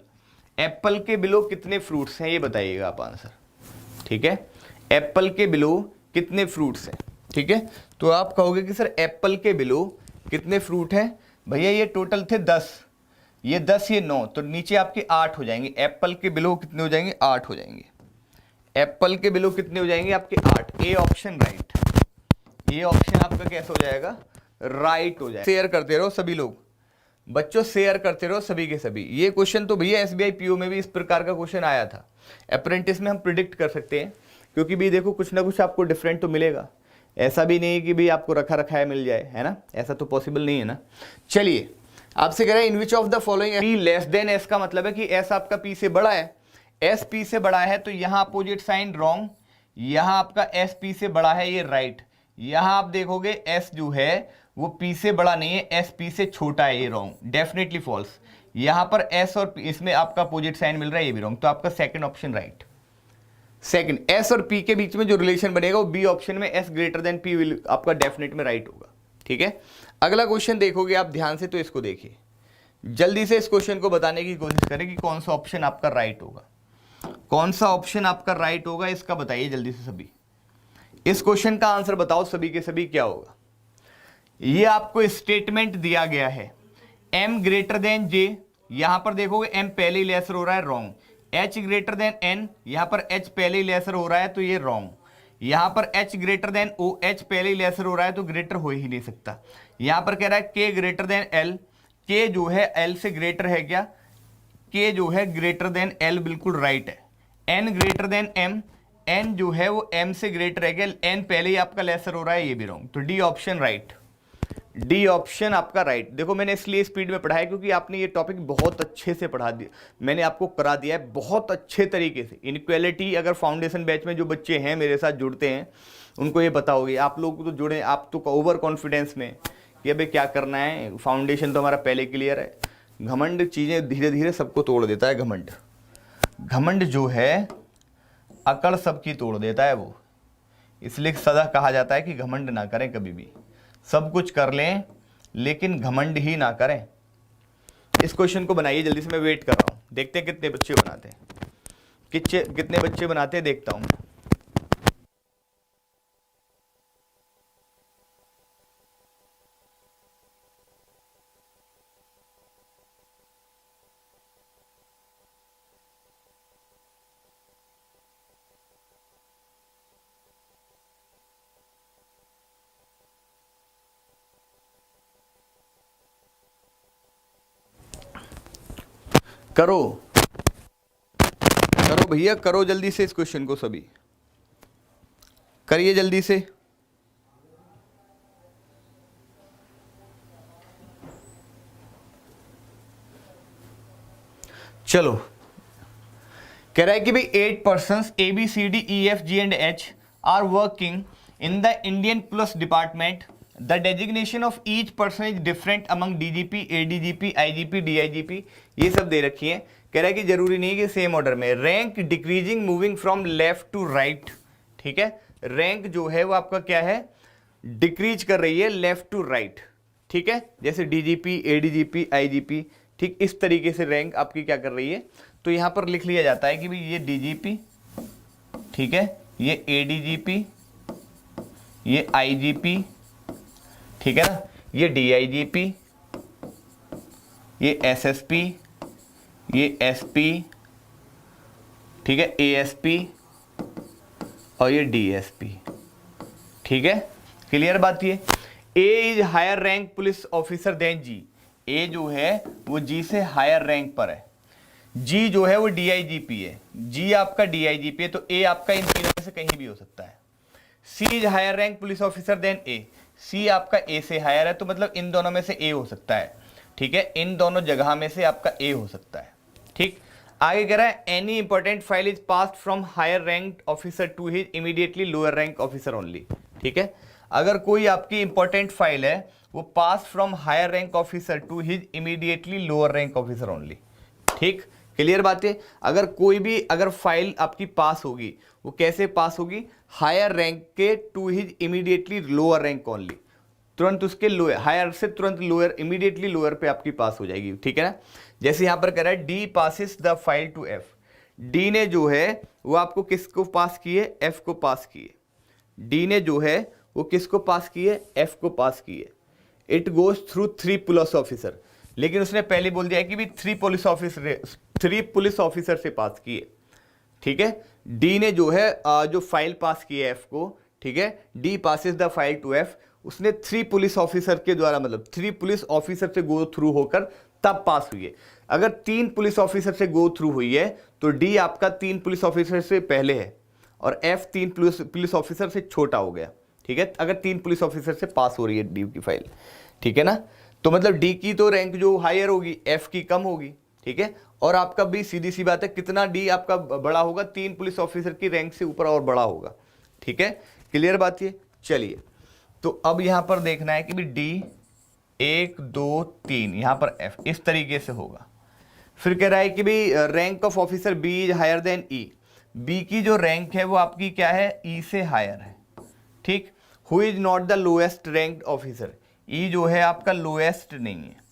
Apple के बिलो कितने फ्रूट्स हैं ये बताइएगा आप आंसर, ठीक है। एप्पल के बिलो कितने फ्रूट्स हैं, ठीक है। तो आप कहोगे कि सर एप्पल के बिलो कितने फ्रूट हैं, भैया ये टोटल थे 10, ये 10 ये 9, तो नीचे आपके 8 हो जाएंगे। एप्पल के बिलो कितने हो जाएंगे, 8 हो जाएंगे। एप्पल के बिलो कितने हो जाएंगे आपके 8। ए ऑप्शन राइट, ये ऑप्शन आपका कैसा हो जाएगा, राइट हो जाएगा। शेयर करते रहो सभी लोग, बच्चों शेयर करते रहो सभी के सभी। ये क्वेश्चन तो भैया एसबीआई पीओ में भी इस प्रकार का क्वेश्चन आया था, अप्रेंटिस में हम प्रिडिक्ट कर सकते हैं, क्योंकि भी देखो कुछ ना कुछ आपको डिफरेंट तो मिलेगा, ऐसा भी नहीं है कि भी आपको रखा रखा है मिल जाए, है ना, ऐसा तो पॉसिबल नहीं है ना। चलिए आपसे कह रहे हैं in which of the following P less than S, का मतलब है कि एस आपका पी से बड़ा है, एस पी से बड़ा है तो यहां अपोजिट साइन रॉन्ग, यहां आपका एस पी से बड़ा है ये राइट, यहां आप देखोगे एस जो है वो पी से बड़ा नहीं है, एस पी से छोटा है, ये रॉन्ग, डेफिनेटली फॉल्स। यहां पर एस और P, इसमें आपका अपोजिट साइन मिल रहा है, ये भी रॉन्ग, तो आपका second option right. Second, S और पी के बीच में जो रिलेशन बनेगा वो बी ऑप्शन में S greater than P will आपका डेफिनेट में राइट होगा, ठीक है। अगला क्वेश्चन देखोगे आप ध्यान से, तो इसको देखिए जल्दी से, इस क्वेश्चन को बताने की कोशिश करें कि कौन सा ऑप्शन आपका राइट होगा, कौन सा ऑप्शन आपका राइट होगा, इसका बताइए जल्दी से सभी। इस क्वेश्चन का आंसर बताओ सभी के सभी क्या होगा। ये आपको स्टेटमेंट दिया गया है m ग्रेटर देन j, यहां पर देखोगे m पहले ही लेसर हो रहा है, wrong. h greater than n, यहां पर h पहले ही लेसर हो रहा है तो ये रॉन्ग। यहां पर h greater than o, h पहले ही लेसर हो रहा है तो ग्रेटर हो ही नहीं सकता। यहां पर कह रहा है k greater than l, k जो है l से ग्रेटर है क्या, k जो है ग्रेटर देन l, बिल्कुल राइट है। n greater than m, n जो है वो m से ग्रेटर है क्या, n पहले ही आपका लेसर हो रहा है, ये भी रॉन्ग, तो D option right, D option आपका राइट। देखो मैंने इसलिए स्पीड में पढ़ा है क्योंकि आपने ये टॉपिक बहुत अच्छे से पढ़ा दिया, मैंने आपको करा दिया है बहुत अच्छे तरीके से। इनइक्वालिटी अगर फाउंडेशन बैच में जो बच्चे हैं मेरे साथ जुड़ते हैं उनको ये पता होगी, आप लोग तो जुड़े, आप तो ओवर कॉन्फिडेंस में कि अबे क्या करना है, फाउंडेशन तो हमारा पहले क्लियर है। घमंड चीज़ें धीरे धीरे सबको तोड़ देता है, घमंड, घमंड जो है अकड़ सबकी तोड़ देता है वो, इसलिए सदा कहा जाता है कि घमंड ना करें कभी भी, सब कुछ कर लें लेकिन घमंड ही ना करें। इस क्वेश्चन को बनाइए जल्दी से, मैं वेट कर रहा हूं, देखते हैं कितने बच्चे बनाते हैं, कितने बच्चे बनाते हैं देखता हूं। करो करो भैया, करो जल्दी से इस क्वेश्चन को, सभी करिए जल्दी से। चलो कह रहा है कि भाई 8 persons A B C D E F G and H are working in the Indian police department, the designation of each person is different among DGP, ADGP, IGP, DIGP, ये सब दे रखी है। कह रहा है कि जरूरी नहीं कि सेम ऑर्डर में, rank decreasing moving from left to right, ठीक है। रैंक जो है वो आपका क्या है, डिक्रीज कर रही है लेफ्ट टू राइट, ठीक है, जैसे डीजीपी, एडीजीपी, आईजीपी, ठीक इस तरीके से रैंक आपकी क्या कर रही है। तो यहां पर लिख लिया जाता है कि भाई ये डीजीपी, ठीक है, ये एडीजीपी, ये आईजीपी, ठीक है ना, ये डीआईजीपी, ये एसएसपी, ये एसपी, ठीक है, एएसपी और ये डीएसपी, ठीक है, क्लियर बात ये। A is higher rank police officer than G, A जो है वो जी से हायर रैंक पर है, जी जो है वो डीआईजीपी है, जी आपका डीआईजीपी है, तो ए आपका इन तीनों में से कहीं भी हो सकता है। C is higher rank police officer than A, C आपका ए से हायर है, तो मतलब इन दोनों में से ए हो सकता है, ठीक है, इन दोनों जगह में से आपका ए हो सकता है, ठीक। आगे कह रहा है any important file is passed from higher rank officer to his immediately lower rank officer only, ठीक है। अगर कोई आपकी इंपॉर्टेंट फाइल है वो pass from higher rank officer to his immediately lower rank officer only, ठीक, क्लियर बात है। अगर कोई भी अगर फाइल आपकी पास होगी, वो कैसे पास होगी, हायर रैंक के to his immediately lower rank only, तुरंत उसके लोअर, हायर से तुरंत लोअर, इमीडिएटली लोअर पे आपकी पास हो जाएगी, ठीक है ना। जैसे यहां पर कह रहा है D passes the file to F, D ने जो है वो आपको किसको पास किए, एफ को पास किए, डी ने जो है वो किसको पास किए, एफ को पास किए। It goes through 3 police officer, लेकिन उसने पहले बोल दिया कि भी 3 पुलिस ऑफिसर से पास किए, ठीक है। डी ने जो है जो फाइल पास की है एफ को, ठीक है, D passes the file to F, उसने 3 पुलिस ऑफिसर के द्वारा, मतलब 3 पुलिस ऑफिसर से गो थ्रू होकर तब पास हुई है। अगर 3 पुलिस ऑफिसर से गो थ्रू हुई है तो डी आपका 3 पुलिस ऑफिसर से पहले है और एफ 3 पुलिस ऑफिसर से छोटा हो गया, ठीक है। अगर 3 पुलिस ऑफिसर से पास हो रही है डी की फाइल, ठीक है ना, तो मतलब डी की तो रैंक जो हायर होगी, एफ की कम होगी, ठीक है। और आपका भी सीधी सी बात है, कितना डी आपका बड़ा होगा, 3 पुलिस ऑफिसर की रैंक से ऊपर और बड़ा होगा, ठीक है। क्लियर बात ये। चलिए, तो अब यहां पर देखना है कि भी डी 1 2 3, यहां पर एफ, इस तरीके से होगा। फिर कह रहा है कि भी rank of officer B is higher than E, B की जो रैंक है वो आपकी क्या है, ई से हायर है, ठीक। Who is not the lowest ranked officer, E जो है आपका लोएस्ट नहीं है।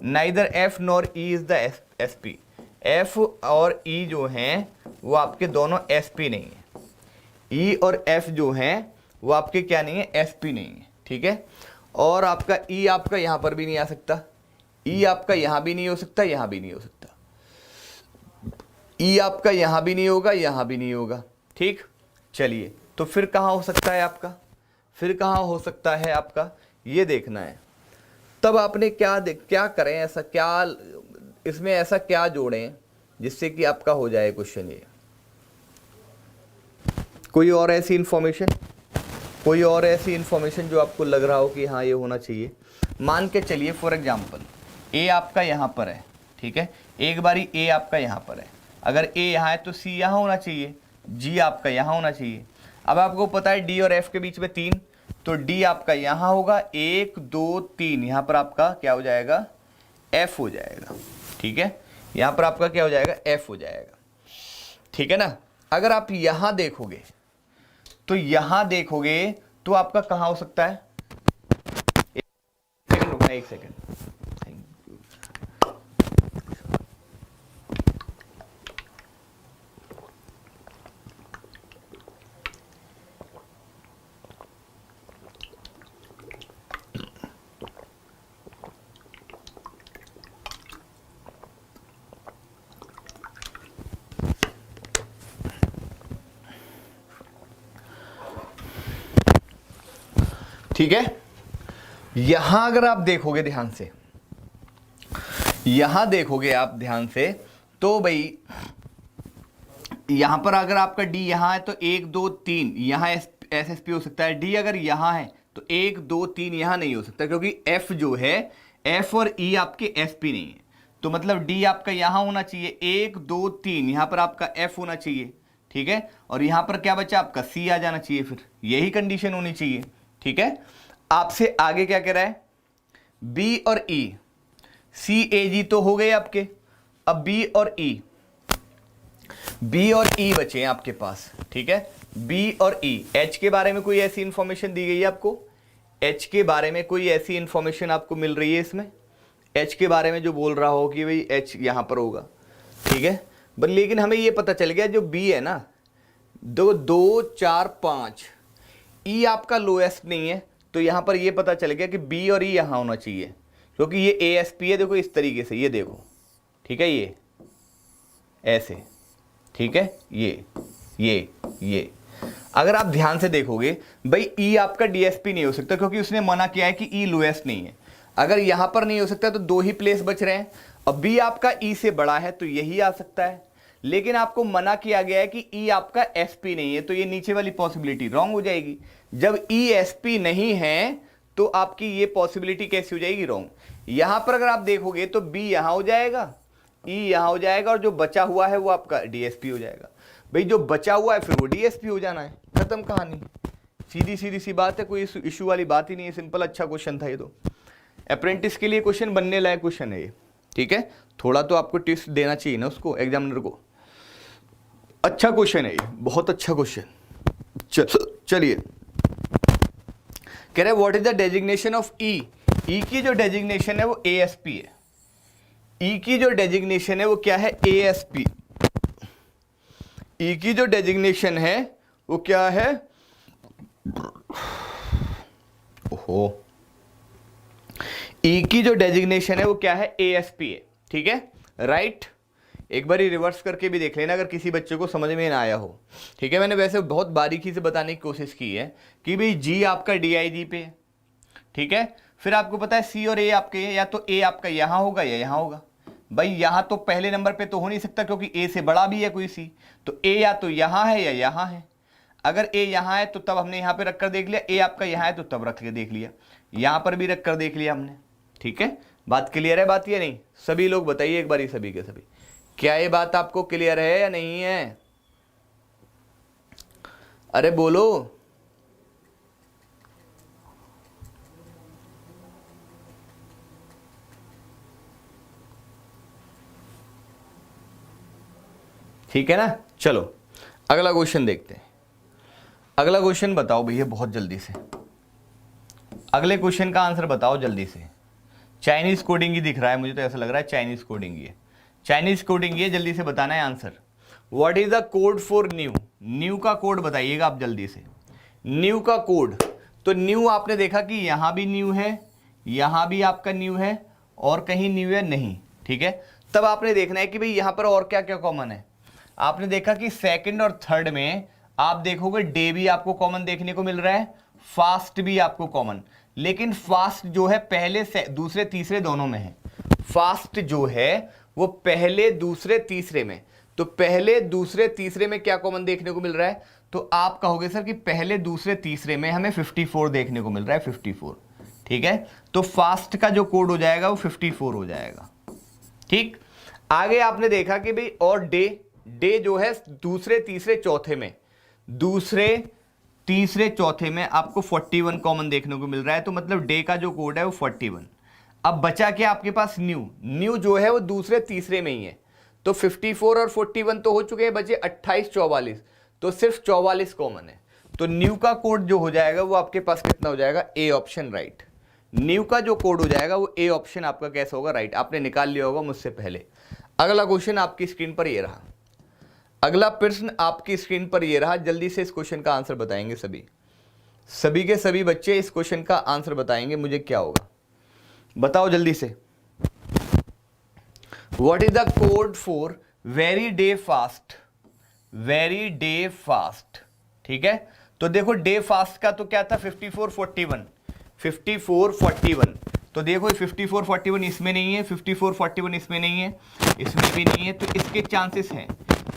Neither F nor E is the SP, F और ई जो हैं वो आपके दोनों एसपी नहीं है, ई और एफ जो हैं वो आपके क्या नहीं है, एसपी नहीं है, ठीक है। और आपका ई आपका यहां पर भी नहीं आ सकता, ई आपका यहां भी नहीं हो सकता, यहां भी नहीं हो सकता, ई आपका यहां भी नहीं होगा, यहां भी नहीं होगा, ठीक। चलिए, तो फिर कहां हो सकता है आपका, फिर कहां हो सकता है आपका, ये देखना है। तब आपने क्या करें, ऐसा क्या इसमें ऐसा क्या जोड़ें जिससे कि आपका हो जाए क्वेश्चन ये। कोई और ऐसी इंफॉर्मेशन, कोई और ऐसी इंफॉर्मेशन जो आपको लग रहा हो कि हाँ ये होना चाहिए। मान के चलिए फॉर एग्जांपल ए आपका यहाँ पर है, ठीक है, एक बारी ए आपका यहाँ पर है, अगर ए यहाँ है तो सी यहाँ होना चाहिए, जी आपका यहाँ होना चाहिए। अब आपको पता है डी और एफ के बीच में 3, तो डी आपका यहाँ होगा, 1 2 3, यहाँ पर आपका क्या हो जाएगा, एफ हो जाएगा, ठीक है। यहाँ पर आपका क्या हो जाएगा, एफ हो जाएगा, ठीक है ना। अगर आप यहाँ देखोगे तो यहाँ देखोगे तो आपका कहाँ हो सकता है, एक सेकंड रुकना, एक सेकंड। ठीक है, यहां अगर आप देखोगे ध्यान से, यहां देखोगे आप ध्यान से, तो भाई यहां पर अगर आपका डी यहां है तो 1 2 3 यहां एसएसपी हो सकता है। डी अगर यहां है तो 1 2 3 यहां नहीं हो सकता, क्योंकि एफ जो है, एफ और ई आपके एसपी नहीं है, तो मतलब डी आपका यहां होना चाहिए, 1 2 3 यहां पर आपका एफ होना चाहिए, ठीक है। और यहां पर क्या बचा आपका, सी आ जाना चाहिए, फिर यही कंडीशन होनी चाहिए, ठीक है। आपसे आगे क्या कह रहा है, बी और ई, सी ए जी तो हो गए आपके, अब बी और ई, बी और ई बचे हैं आपके पास, ठीक है, बी और ई। एच के बारे में कोई ऐसी इंफॉर्मेशन दी गई है आपको, एच के बारे में कोई ऐसी इंफॉर्मेशन आपको मिल रही है इसमें, एच के बारे में जो बोल रहा हो कि भाई एच यहां पर होगा, ठीक है। बट लेकिन हमें ये पता चल गया जो बी है ना, 2 2 4 5, ई आपका लोएस्ट नहीं है, तो यहां पर ये पता चल गया कि बी और ई यहां होना चाहिए, क्योंकि ये एएसपी है, देखो इस तरीके से, ये देखो, ठीक है, ये ऐसे, ठीक है, ये अगर आप ध्यान से देखोगे भाई ई आपका डीएसपी नहीं हो सकता, क्योंकि उसने मना किया है कि ई लोएस्ट नहीं है। अगर यहां पर नहीं हो सकता तो 2 ही प्लेस बच रहे हैं। अब बी आपका ई से बड़ा है तो यही आ सकता है, लेकिन आपको मना किया गया है कि ई आपका एसपी नहीं है, तो ये नीचे वाली पॉसिबिलिटी रॉन्ग हो जाएगी। जब ई एसपी नहीं है तो आपकी ये पॉसिबिलिटी कैसी हो जाएगी, रॉन्ग। यहां पर अगर आप देखोगे तो बी यहां हो जाएगा, ई यहां हो जाएगा, और जो बचा हुआ है वो आपका डीएसपी हो जाएगा। भाई जो बचा हुआ है फिर वो डीएसपी हो जाना है, खत्म कहानी, सीधी सी बात है, कोई इशू वाली बात ही नहीं है, सिंपल। अच्छा क्वेश्चन था ये, तो अप्रेंटिस के लिए क्वेश्चन बनने लायक क्वेश्चन है ये, ठीक है। ठीक है, थोड़ा तो आपको टिप्स देना चाहिए ना उसको, एग्जामिनर को। अच्छा क्वेश्चन है ये, बहुत अच्छा क्वेश्चन। चलिए, कह रहे what is the designation of E. E की जो डेजिग्नेशन है वो एएसपी है। ई की जो डेजिग्नेशन है वो क्या है, एएसपी। ई की जो डेजिग्नेशन है वो क्या है, ओहो, ई की जो डेजिग्नेशन है वो क्या है, एएसपी है। ठीक है, राइट। एक बार रिवर्स करके भी देख लेना अगर किसी बच्चे को समझ में ना आया हो। ठीक है, मैंने वैसे बहुत बारीकी से बताने की कोशिश की है कि भाई जी आपका डीआईजी पे है, ठीक है, फिर आपको पता है सी और ए आपके, या तो ए आपका यहां होगा या यहां होगा। भाई यहां तो पहले नंबर पे तो हो नहीं सकता क्योंकि ए से बड़ा भी है कोई सी, तो ए या तो यहां है या यहां है। अगर ए यहां है तो तब हमने यहां पे रखकर देख लिया, ए आपका यहां है तो तब रख के देख लिया, यहां पर भी रख कर देख लिया हमने। ठीक है, बात क्लियर है, बात ये नहीं, सभी लोग बताइए एक बार, सभी के सभी, क्या ये बात आपको क्लियर है या नहीं है? अरे बोलो। ठीक है ना, चलो अगला क्वेश्चन देखते हैं। अगला क्वेश्चन बताओ भैया बहुत जल्दी से, अगले क्वेश्चन का आंसर बताओ जल्दी से। चाइनीज कोडिंग ही दिख रहा है मुझे, तो ऐसा लग रहा है चाइनीज कोडिंग ही है, चाइनीज कोडिंग ये, जल्दी से बताना है answer. What is the code for new. New का कोड बताइएगा आप जल्दी से। न्यू का कोड, तो न्यू आपने देखा कि यहां भी न्यू है, यहां भी आपका न्यू है, और कहीं न्यू है नहीं। ठीक है, तब आपने देखना है कि भाई यहां पर और क्या क्या कॉमन है। आपने देखा कि सेकंड और थर्ड में आप देखोगे डे भी आपको कॉमन देखने को मिल रहा है, फास्ट भी आपको कॉमन, लेकिन फास्ट जो है पहले से दूसरे तीसरे दोनों में है। फास्ट जो है वो पहले दूसरे तीसरे में, तो पहले दूसरे तीसरे में क्या कॉमन देखने को मिल रहा है, तो आप कहोगे सर कि पहले दूसरे तीसरे में हमें 54 देखने को मिल रहा है, 54। ठीक है, तो फास्ट का जो कोड हो जाएगा वो 54 हो जाएगा। ठीक, आगे आपने देखा कि भाई और डे, डे जो है दूसरे तीसरे चौथे में, दूसरे तीसरे चौथे में आपको 41 कॉमन देखने को मिल रहा है, तो मतलब डे का जो कोड है वो 41। अब बचा क्या आपके पास, न्यू। न्यू जो है वो दूसरे तीसरे में ही है, तो 54 और 41 तो हो चुके हैं, बचे 28 44, तो सिर्फ 44 कॉमन है। तो न्यू का कोड जो हो जाएगा वो आपके पास कितना हो जाएगा, ए ऑप्शन राइट। न्यू का जो कोड हो जाएगा वो ए ऑप्शन आपका कैसा होगा, राइट। आपने निकाल लिया होगा मुझसे पहले। अगला क्वेश्चन आपकी स्क्रीन पर ये रहा, अगला प्रश्न आपकी स्क्रीन पर ये रहा, जल्दी से इस क्वेश्चन का आंसर बताएंगे सभी, सभी के सभी बच्चे इस क्वेश्चन का आंसर बताएंगे मुझे क्या होगा, बताओ जल्दी से। What is the code for very day fast, very day fast. ठीक है, तो देखो डे फास्ट का तो क्या था, 54 41, 54 41, तो देखो 54 41 इसमें नहीं है, 54 41 इसमें नहीं है, इसमें भी नहीं है, तो इसके चांसेस हैं।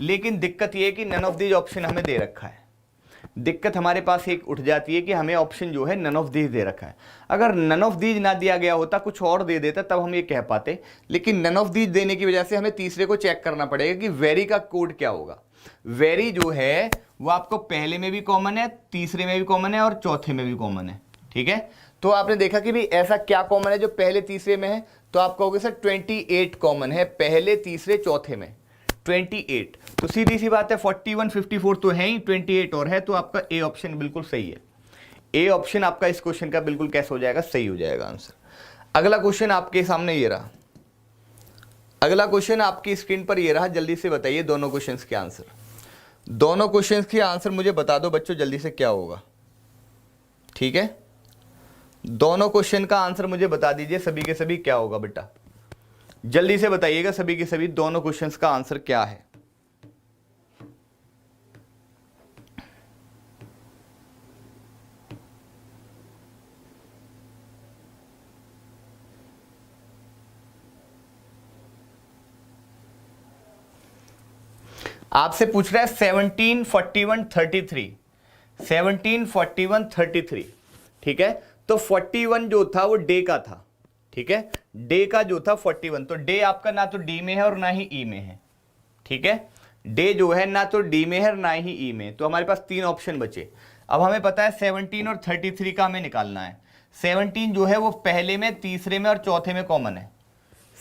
लेकिन दिक्कत ये है कि नन ऑफ दीज ऑप्शन हमें दे रखा है। दिक्कत हमारे पास एक उठ जाती है कि हमें ऑप्शन जो है नन ऑफ दीज दे रखा है। अगर नन ऑफ दीज ना दिया गया होता, कुछ और दे देता, तब हम ये कह पाते, लेकिन नन ऑफ दीज देने की वजह से हमें तीसरे को चेक करना पड़ेगा कि वेरी का कोड क्या होगा। वेरी जो है वो आपको पहले में भी कॉमन है, तीसरे में भी कॉमन है, और चौथे में भी कॉमन है। ठीक है, तो आपने देखा कि भाई ऐसा क्या कॉमन है जो पहले तीसरे में है, तो आप कहोगे सर 28 कॉमन है पहले तीसरे चौथे में, 28। तो सीधी सी बात है 41 54 तो है ही, 28 और है, तो आपका ए ऑप्शन बिल्कुल सही है। ए ऑप्शन आपका इस क्वेश्चन का बिल्कुल कैसे हो जाएगा, सही हो जाएगा आंसर। अगला क्वेश्चन आपके सामने ये रहा, अगला क्वेश्चन आपकी स्क्रीन पर ये रहा, जल्दी से बताइए दोनों क्वेश्चंस के आंसर। दोनों क्वेश्चंस के आंसर मुझे बता दो बच्चों जल्दी से क्या होगा। ठीक है, दोनों क्वेश्चन का आंसर मुझे बता दीजिए सभी के सभी क्या होगा बेटा, जल्दी से बताइएगा सभी के सभी दोनों क्वेश्चंस का आंसर क्या है। आपसे पूछ रहा है 17 41 33, 17 41 33। ठीक है, तो 41 जो था वो डे का था। ठीक है, डे का जो था 41, तो डे आपका ना तो डी में है और ना ही ई में है। ठीक है, डे जो है ना तो डी में है और ना ही ई में, तो हमारे पास 3 ऑप्शन बचे। अब हमें पता है 17 और 33 का हमें निकालना है। 17 जो है वो पहले में, तीसरे में और चौथे में कॉमन है।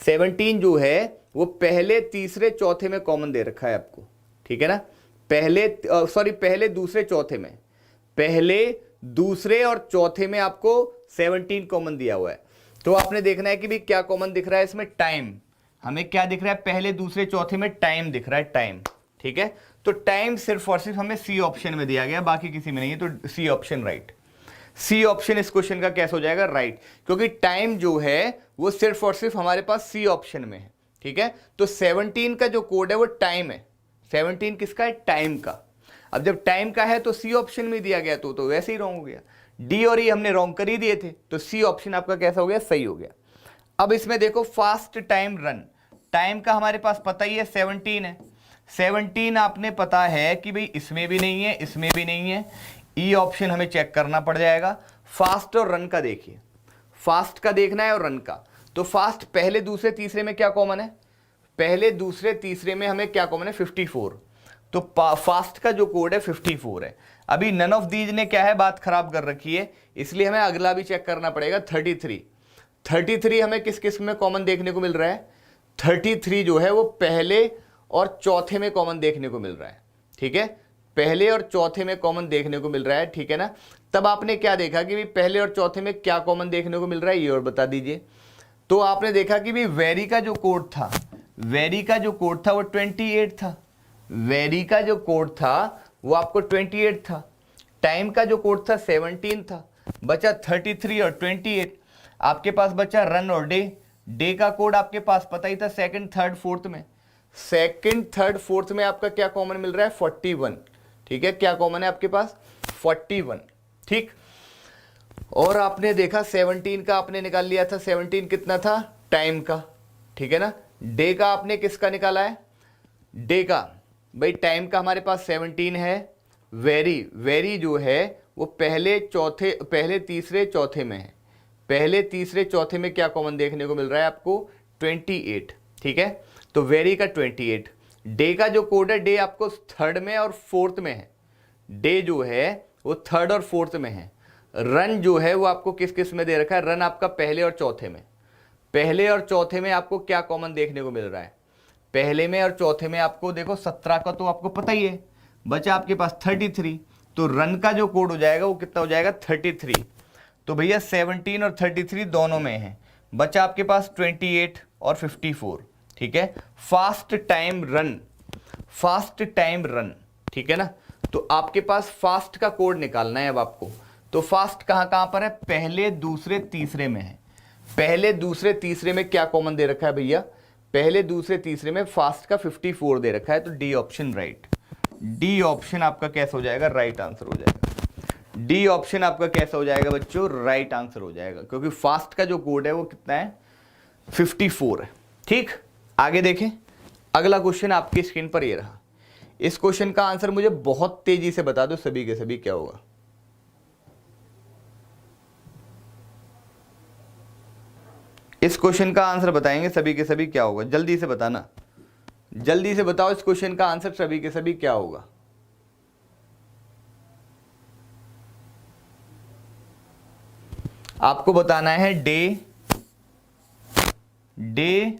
17 जो है वो पहले तीसरे चौथे में कॉमन दे रखा है आपको, ठीक है ना, पहले दूसरे चौथे में, पहले दूसरे और चौथे में आपको 17 कॉमन दिया हुआ है। तो आपने देखना है कि भी क्या कॉमन दिख रहा है इसमें, टाइम। हमें क्या दिख रहा है, पहले दूसरे चौथे में टाइम दिख रहा है, टाइम, ठीक है। तो टाइम सिर्फ और सिर्फ हमें सी ऑप्शन में दिया गया, बाकी किसी में नहीं है, तो C option right. C option इस क्वेश्चन का कैसे हो जाएगा, राइट, क्योंकि टाइम जो है वो सिर्फ और सिर्फ हमारे पास सी ऑप्शन में है, ठीक है। तो 17 का जो कोड है वो टाइम है। 17 किसका है, टाइम का। अब जब टाइम का है तो सी ऑप्शन में दिया गया तो वैसे ही रॉन्ग हो गया। डी और ई हमने रॉन्ग कर ही दिए थे, तो सी ऑप्शन आपका कैसा हो गया, सही हो गया। अब इसमें देखो फास्ट टाइम रन, टाइम का हमारे पास पता ही है 17 है। 17 आपने पता है कि भाई इसमें भी नहीं है, इसमें भी नहीं है, ई ऑप्शन हमें चेक करना पड़ जाएगा। फास्ट और रन का देखिए, फास्ट का देखना है और रन का। तो फास्ट पहले दूसरे तीसरे में क्या कॉमन है, पहले दूसरे तीसरे में हमें क्या कॉमन है, 54। तो फास्ट का जो कोड है 54 है। अभी नन ऑफ दीज ने क्या है, बात खराब कर रखी है, इसलिए हमें अगला भी चेक करना पड़ेगा, 33 हमें किस किस में कॉमन देखने को मिल रहा है, 33 जो है वो पहले और चौथे में कॉमन देखने को मिल रहा है, ठीक है, पहले और चौथे में कॉमन देखने को मिल रहा है, ठीक है ना। तब आपने क्या देखा कि भी पहले और चौथे में क्या कॉमन देखने को मिल रहा है, ये और बता दीजिए। तो आपने देखा कि भी वेरी का जो कोड था, वेरी का जो कोड था वो 28 था, वेरी का जो कोड था वो आपको 28 था। टाइम का जो कोड था 17 था, बचा 33 और 28। आपके पास बचा रन और डे, डे का कोड आपके पास पता ही था, सेकंड थर्ड फोर्थ में, सेकंड थर्ड फोर्थ में आपका क्या कॉमन मिल रहा है, 41, ठीक है, क्या कॉमन है आपके पास, 41, ठीक। और आपने देखा 17 का आपने निकाल लिया था, 17 कितना था, टाइम का, ठीक है ना। डे का आपने किसका निकाला है, डे का, भाई टाइम का हमारे पास 17 है। वेरी, वेरी जो है वो पहले तीसरे चौथे में है, पहले तीसरे चौथे में क्या कॉमन देखने को मिल रहा है आपको, 28, ठीक है। तो वेरी का 28। डे का जो कोड है, डे आपको थर्ड में और फोर्थ में है, डे जो है वो थर्ड और फोर्थ में है। रन जो है वो आपको किस किस में दे रखा है, रन आपका पहले और चौथे में, पहले और चौथे में आपको क्या कॉमन देखने को मिल रहा है, पहले में और चौथे में आपको देखो 17 का तो आपको पता ही है, बचा आपके पास 33। तो रन का जो कोड हो जाएगा वो कितना हो जाएगा, 33। तो भैया 17 और 33 दोनों में है, बचा आपके पास 28 और 54, ठीक है। Fast time run, fast time run, ठीक है ना। तो आपके पास फास्ट का कोड निकालना है अब आपको। तो फास्ट कहां कहां पर है, पहले दूसरे तीसरे में है। पहले दूसरे तीसरे में क्या कॉमन दे रखा है भैया, पहले दूसरे तीसरे में फास्ट का 54 दे रखा है, तो D option right. D option आपका कैसा हो जाएगा, राइट आंसर हो जाएगा। डी ऑप्शन आपका कैसा हो जाएगा बच्चों, राइट आंसर हो जाएगा, क्योंकि फास्ट का जो कोड है वो कितना है, 54 है, ठीक। आगे देखें, अगला क्वेश्चन आपकी स्क्रीन पर ये रहा। इस क्वेश्चन का आंसर मुझे बहुत तेजी से बता दो सभी के सभी, क्या होगा। इस क्वेश्चन का आंसर बताएंगे सभी के सभी, क्या होगा, जल्दी से बताना, जल्दी से बताओ इस क्वेश्चन का आंसर सभी के सभी क्या होगा। आपको बताना है डे, डे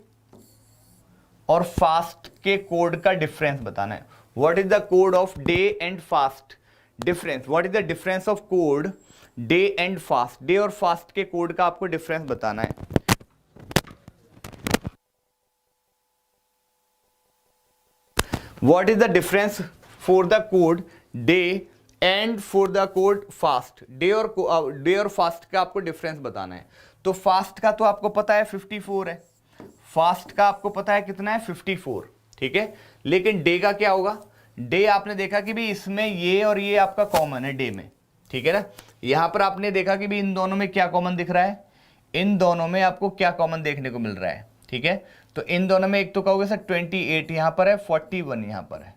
और फास्ट के कोड का डिफरेंस बताना है। What is the code of day and fast, difference, what is the difference of code day and fast, day और फास्ट के कोड का आपको डिफरेंस बताना है। What is the difference for the code day and for the code fast? Day और fast का आपको difference बताना है। तो फास्ट का तो आपको पता है 54 है, फास्ट का आपको पता है कितना है, 54, ठीक है। लेकिन डे का क्या होगा, डे आपने देखा कि भी इसमें ये और ये आपका कॉमन है डे में, ठीक है ना। यहां पर आपने देखा कि भी इन दोनों में क्या कॉमन दिख रहा है, इन दोनों में आपको क्या कॉमन देखने को मिल रहा है, ठीक है। तो इन दोनों में एक तो कहोगे सर 28 यहां पर है, 41 यहां पर है,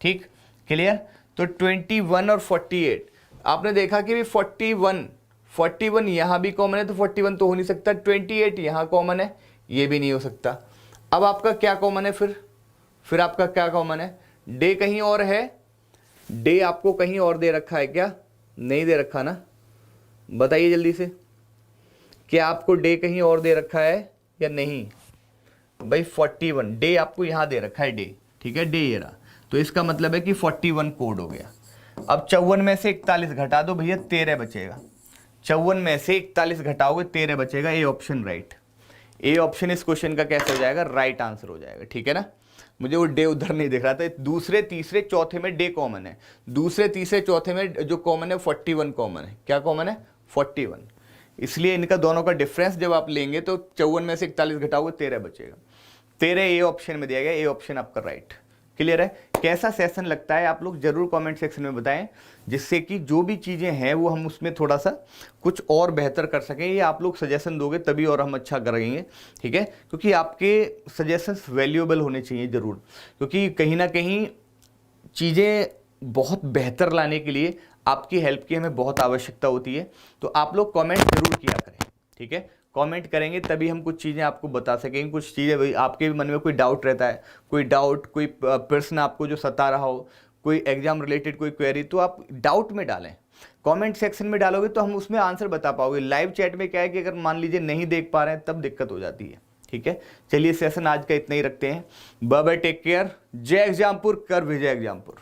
ठीक, क्लियर। तो 21 और 48 आपने देखा कि भी 41 यहां भी कॉमन है, तो 41 तो हो नहीं सकता, 28 यहां कॉमन है, ये भी नहीं हो सकता। अब आपका क्या कॉमन है, फिर आपका क्या कॉमन है, डे कहीं और है, डे आपको कहीं और दे रखा है क्या, नहीं दे रखा ना, बताइए जल्दी से, क्या आपको डे कहीं और दे रखा है या नहीं, भाई 41 डे आपको यहाँ दे रखा है डे, ठीक है, डे ये रहा, तो इसका मतलब है कि 41 कोड हो गया। अब 54 में से 41 घटा दो भैया, 13 बचेगा। 54 में से 41 घटाओगे 13 बचेगा। A option right, A option इस क्वेश्चन का कैसे हो जाएगा, राइट आंसर हो जाएगा, ठीक है ना। मुझे वो डे उधर नहीं दिख रहा था। दूसरे तीसरे चौथे में डे कॉमन है, दूसरे तीसरे चौथे में जो कॉमन है 41 कॉमन है। क्या कॉमन है, 41, इसलिए इनका दोनों का डिफरेंस जब आप लेंगे तो 54 में से 41 घटाओगे 13 बचेगा। 13 ए ऑप्शन में दिया गया, ए ऑप्शन आपका राइट। क्लियर है। कैसा सेशन लगता है आप लोग जरूर कमेंट सेक्शन में बताएं, जिससे कि जो भी चीज़ें हैं वो हम उसमें थोड़ा सा कुछ और बेहतर कर सकें। ये आप लोग सजेशन दोगे तभी और हम अच्छा करेंगे, ठीक है, क्योंकि आपके सजेशंस वैल्यूएबल होने चाहिए ज़रूर, क्योंकि कहीं ना कहीं चीज़ें बहुत बेहतर लाने के लिए आपकी हेल्प की हमें बहुत आवश्यकता होती है। तो आप लोग कमेंट जरूर किया करें, ठीक है, कमेंट करेंगे तभी हम कुछ चीज़ें आपको बता सकेंगे। कुछ चीज़ें आपके भी मन में कोई डाउट रहता है, कोई डाउट, कोई प्रश्न आपको जो सता रहा हो, कोई एग्जाम रिलेटेड कोई क्वेरी, तो आप डाउट में डालें, कमेंट सेक्शन में डालोगे तो हम उसमें आंसर बता पाओगे। लाइव चैट में क्या है कि अगर मान लीजिए नहीं देख पा रहे हैं तब दिक्कत हो जाती है, ठीक है। चलिए सेशन आज का इतना ही रखते हैं। बाय बाय, टेक केयर, जय एग्जामपुर, कर विजय एग्जामपुर।